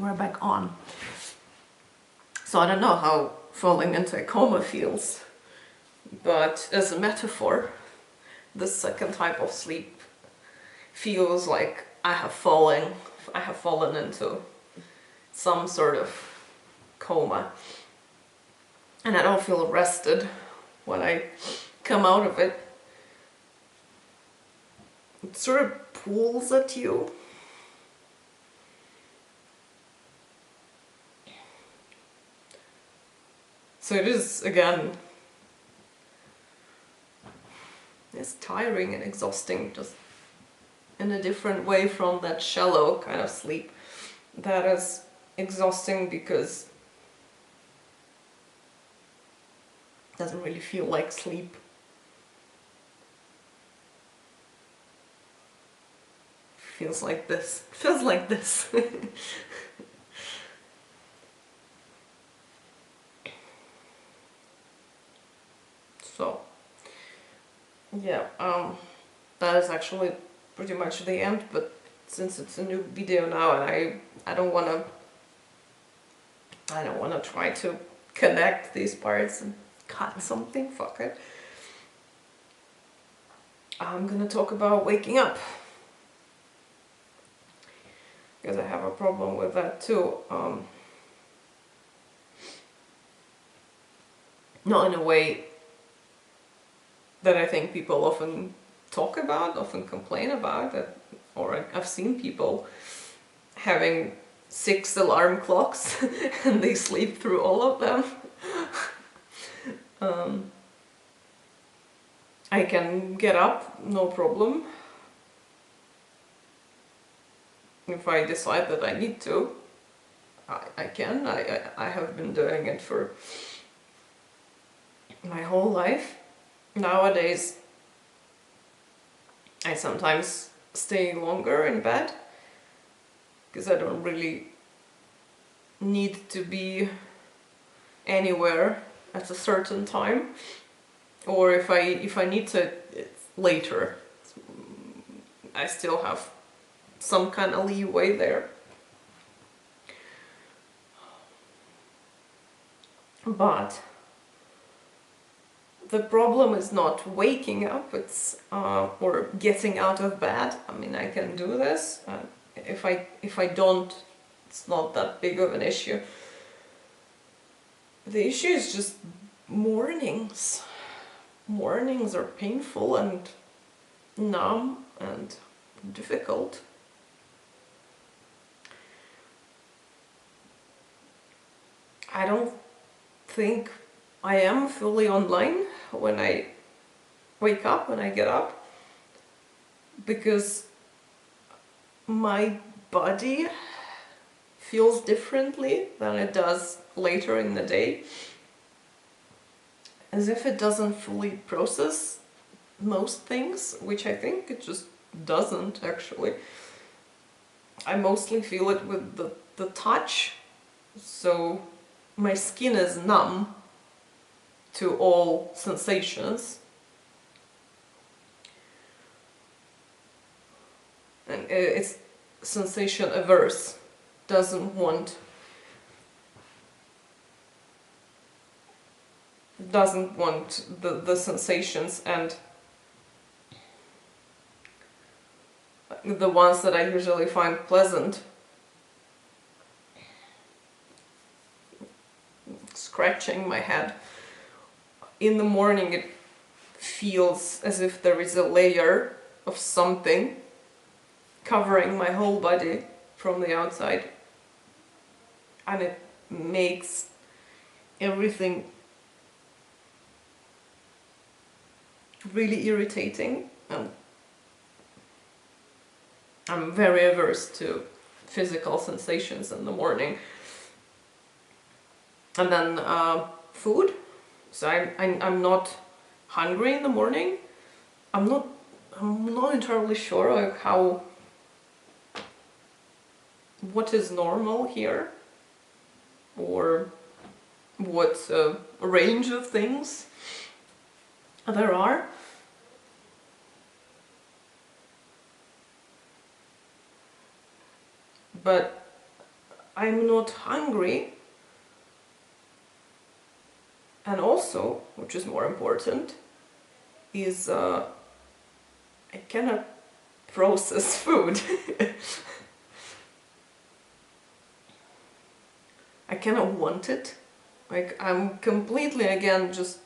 we're back on. So I don't know how falling into a coma feels, but as a metaphor, the second type of sleep feels like I have fallen into some sort of coma, and I don't feel rested when I come out of it. It sort of pulls at you. So it is, again, it's tiring and exhausting, just in a different way from that shallow kind of sleep that is exhausting because it doesn't really feel like sleep. Feels like this. Feels like this. So, yeah, that is actually pretty much the end, but since it's a new video now and I don't wanna try to connect these parts and cut something, fuck it. I'm gonna talk about waking up, because I have a problem with that too. Not in a way that I think people often talk about, often complain about, or I've seen people having 6 alarm clocks and they sleep through all of them. I can get up, no problem. If I decide that I need to, I can. I have been doing it for my whole life. Nowadays, I sometimes stay longer in bed because I don't really need to be anywhere at a certain time, or if I need to, it's later. I still have some kind of leeway there. But the problem is not waking up, it's or getting out of bed. I mean, I can do this. If I don't, it's not that big of an issue. The issue is just mornings. Mornings are painful and numb and difficult. I don't think I am fully online when I wake up, when I get up, because my body feels differently than it does later in the day, as if it doesn't fully process most things, which I think it just doesn't actually. I mostly feel it with the touch, so my skin is numb to all sensations, and it's sensation averse, doesn't want the sensations, and the ones that I usually find pleasant, scratching my head in the morning, it feels as if there is a layer of something covering my whole body from the outside, and it makes everything really irritating, and I'm very averse to physical sensations in the morning. And then food. So I'm not hungry in the morning. I'm not entirely sure like what is normal here, or what range of things there are. But I'm not hungry, and also, which is more important, is I cannot process food. I cannot want it. Like, I'm completely, again, just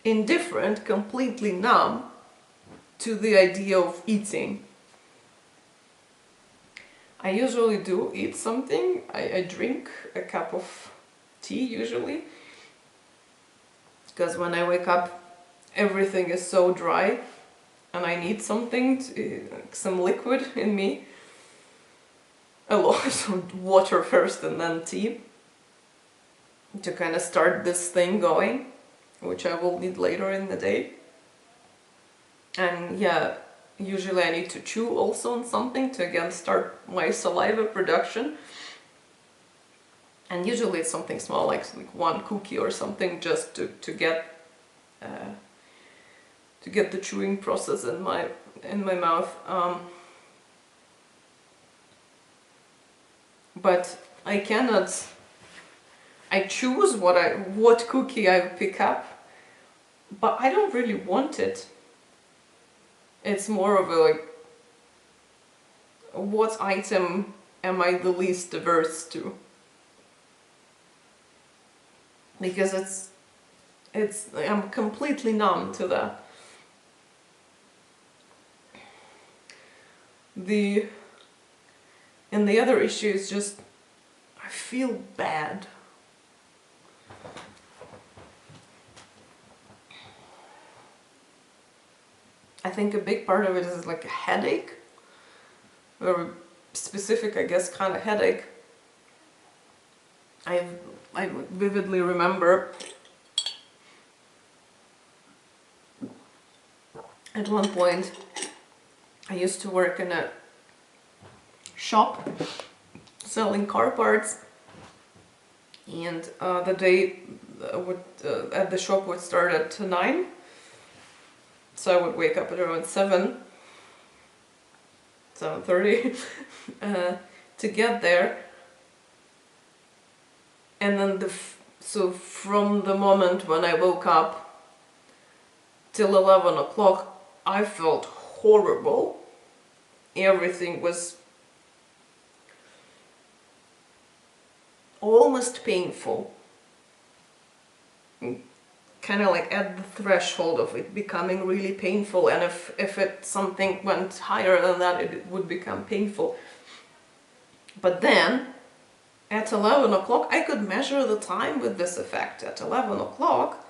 indifferent, completely numb to the idea of eating. I usually do eat something. I drink a cup of tea usually, because when I wake up everything is so dry and I need something, some liquid in me. A lot of water first and then tea to kind of start this thing going, which I will need later in the day. And yeah, usually I need to chew also on something to again start my saliva production. And usually it's something small, like one cookie or something, just to get the chewing process in my mouth. But I cannot. I choose what cookie I pick up, but I don't really want it. It's more of a like, what item am I the least averse to? Because I'm completely numb to that. And the other issue is just, I feel bad. I think a big part of it is like a headache, very specific, I guess, kind of headache. I vividly remember at one point I used to work in a shop selling car parts, and the day at the shop would start at 9, so I would wake up at around 7:30 to get there. And then so from the moment when I woke up till 11 o'clock, I felt horrible. Everything was almost painful. Kind of like at the threshold of it becoming really painful, and if something went higher than that, it would become painful. But then at 11 o'clock, I could measure the time with this effect. At 11 o'clock,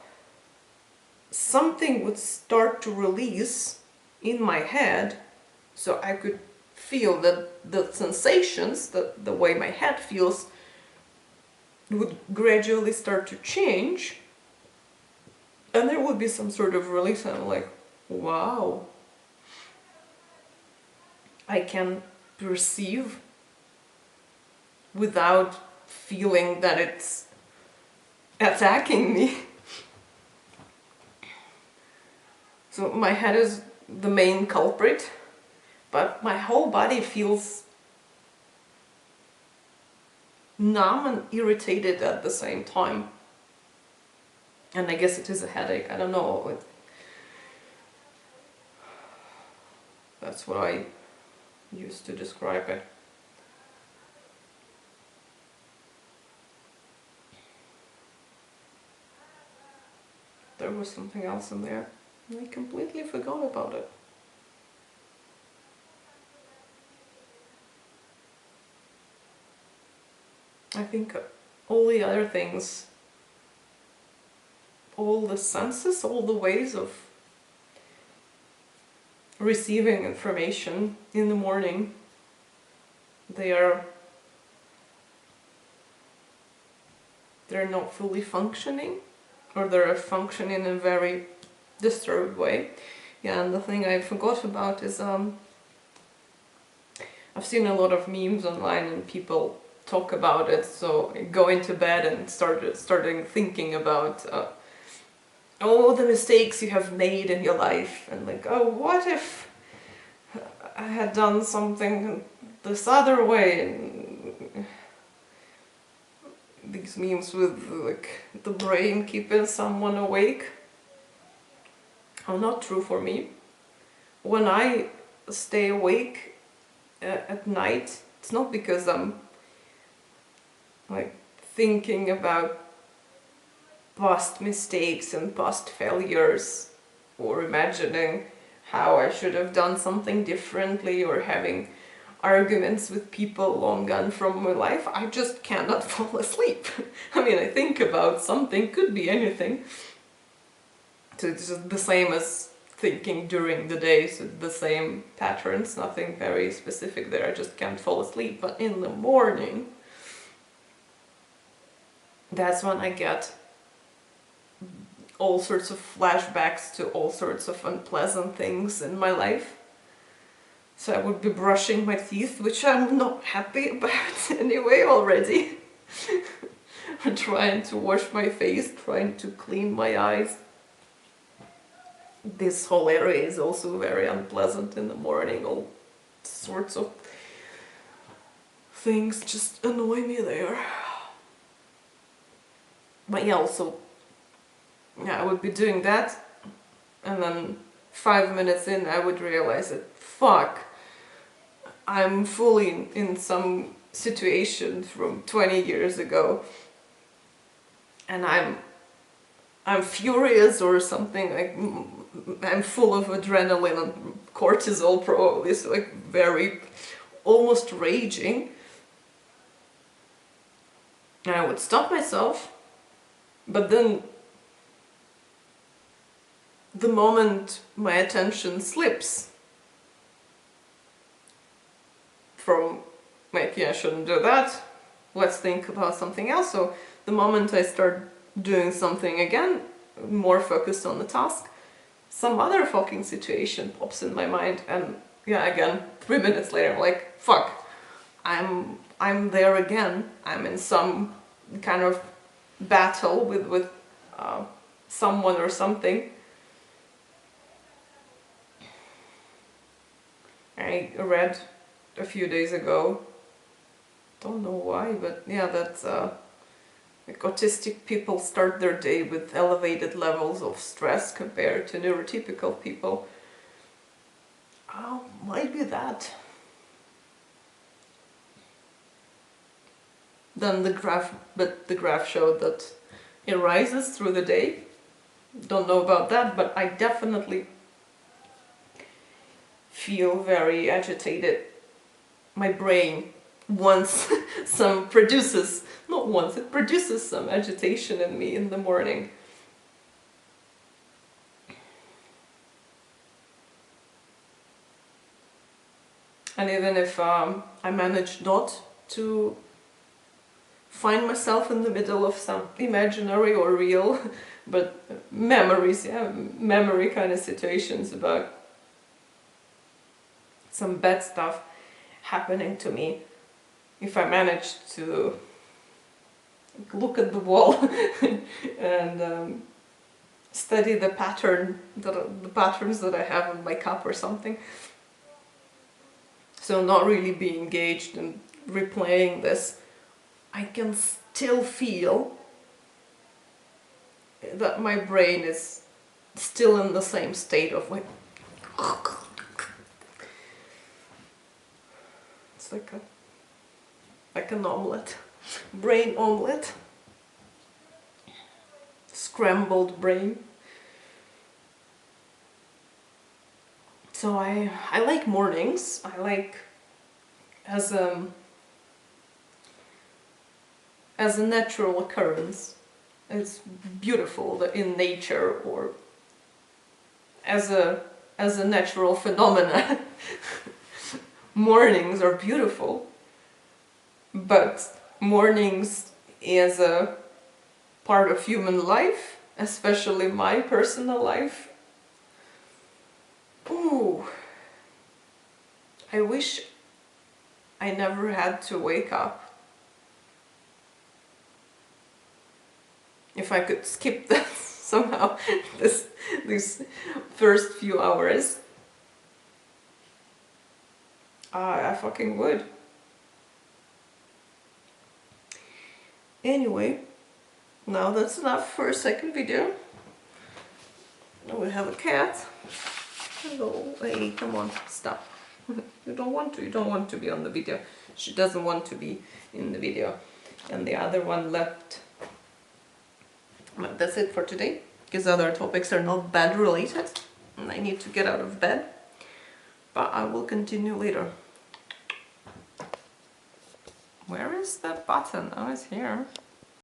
something would start to release in my head, so I could feel that the sensations, the way my head feels, would gradually start to change, and there would be some sort of release, and I'm like, wow, I can perceive without feeling that it's attacking me. So my head is the main culprit, but my whole body feels numb and irritated at the same time. And I guess it is a headache, I don't know. That's what I used to describe it. There was something else in there. I completely forgot about it. I think all the other things, all the senses, all the ways of receiving information in the morning, they're not fully functioning, or they're functioning in a very disturbed way. Yeah, and the thing I forgot about is I've seen a lot of memes online and people talk about it, so going to bed and starting thinking about all the mistakes you have made in your life, and like, oh, what if I had done something this other way, and these memes with like the brain keeping someone awake are not true for me. When I stay awake at night, it's not because I'm like thinking about past mistakes and past failures, or imagining how I should have done something differently, or having arguments with people long gone from my life. I just cannot fall asleep. I mean, I think about something, could be anything. So it's just the same as thinking during the day, so the same patterns, nothing very specific there. I just can't fall asleep. But in the morning, that's when I get all sorts of flashbacks to all sorts of unpleasant things in my life. So I would be brushing my teeth, which I'm not happy about anyway already. I'm trying to wash my face, trying to clean my eyes. This whole area is also very unpleasant in the morning. All sorts of things just annoy me there. But yeah, also, yeah, I would be doing that, and then 5 minutes in I would realize that, fuck, I'm fully in some situation from 20 years ago, and I'm furious or something, like I'm full of adrenaline and cortisol probably, so like very, almost raging. And I would stop myself, but then the moment my attention slips from like, yeah, I shouldn't do that, let's think about something else. So the moment I start doing something again, more focused on the task, some other fucking situation pops in my mind, and yeah, again, 3 minutes later, I'm like, fuck, I'm there again. I'm in some kind of battle with someone or something. I read a few days ago, don't know why, but yeah, that like autistic people start their day with elevated levels of stress compared to neurotypical people. Oh, might be that. Then the graph showed that it rises through the day. Don't know about that, but I definitely feel very agitated. My brain wants some produces, not once, it produces some agitation in me in the morning. And even if I manage not to find myself in the middle of some imaginary or real, but memories, yeah, memory kind of situations about some bad stuff happening to me, if I manage to look at the wall and study the patterns that I have in my cup or something, so not really be engaged in replaying this, I can still feel that my brain is still in the same state of like, it's like an omelette, brain omelette, scrambled brain. So I like mornings. I like as a natural occurrence. It's beautiful in nature, or as a natural phenomena. Mornings are beautiful, but mornings as a part of human life, especially my personal life, ooh, I wish I never had to wake up. If I could skip that somehow, these first few hours, I fucking would. Anyway, now that's enough for a second video. Now we have a cat. Hello, hey, come on, stop. You don't want to be on the video. She doesn't want to be in the video. And the other one left. But that's it for today, because other topics are not bed related and I need to get out of bed. But I will continue later. Where is that button? Oh, it's here.